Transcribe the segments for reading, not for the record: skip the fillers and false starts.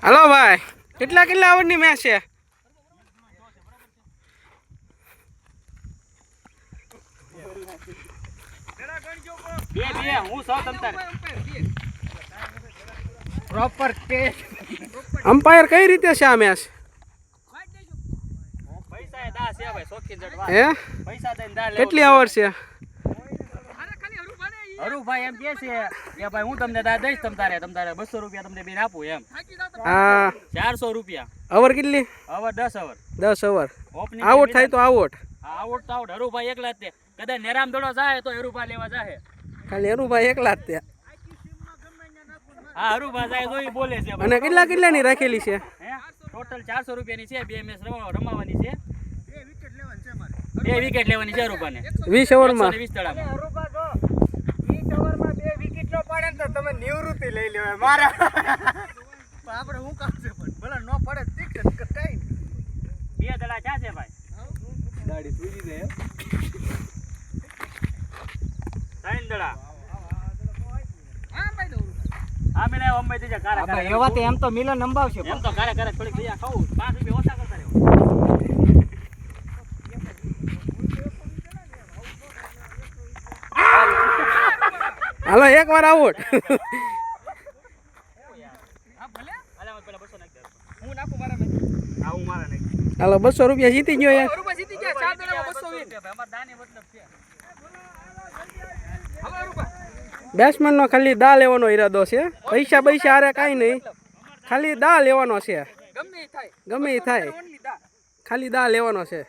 Hello ભાઈ, કેટલા કેટલા ઓવરની મેચ છે? અમ્પાયર કઈ રીતે છે આ મેચ? હે કેટલી ઓવર છે? હરુભાઈ એમ કે છે કે ભાઈ હું તમને દા દઈશ તમારે 200 રૂપિયા તમને બેન આપું એમ. હા 400 રૂપિયા. ઓવર કેટલી? Over 10 over. 10 ઓવર. આઉટ થાય તો આઉટ. આઉટ તો આઉટ. હરુભાઈ એકલા જ તે. કદાચ નેરામ દડો જાય તો હરુભાઈ લેવા જાહે. ખાલી હરુભાઈ એકલા જ તે. હા હરુભાઈ જાય તો ઈ બોલે છે. અને કેટલા કેટલા ની રાખેલી છે? હે ટોટલ 400 રૂપિયાની છે. 2 મેચ રમાવાની છે. 2 વિકેટ લેવાની છે હરુભાઈને. 20 ઓવરમાં 20 તળામાં. હરુભા જો 20 ઓવરમાં 2 વિકેટ નો પડે તો તમે નિવૃત્તિ લઈ લેવાય મારા. આપણે હું કામ છે પણ ભલા નો પડે ઠીક છે કઈ બે દડા ક્યાં છે ભાઈ? ગાડી સુઈ જાય. 3 દડા. હા મેને અંબાઈ દીજા કારા કારા. એવા તો એમ તો મિલન અંબાવશે. એમ તો કારા કારા થોડીક બીજા ખાવું 5 રૂપિયા ઓછા કરતા રહેવો. હાલો એક વાર આઉટ. હાલો 200 રૂપિયા જીતી ગયો યાર. બેટ્સમેન નો ખાલી દા લેવાનો ઈરાદો છે. પૈસા પૈસા હારે કાંઈ નહીં, ખાલી દા લેવાનો છે. ગમે એ થાય ખાલી દા લેવાનો છે.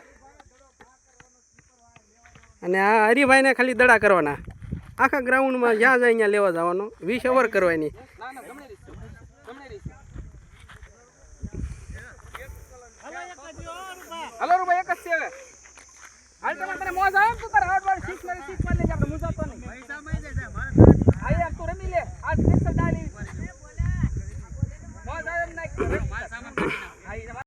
અને આ હરિભાઈને ખાલી દડા કરવાના. આખા ગ્રાઉન્ડમાં જ્યાં જાય ત્યાં લેવા જવાનો. 20 ઓવર કરવાની. હલો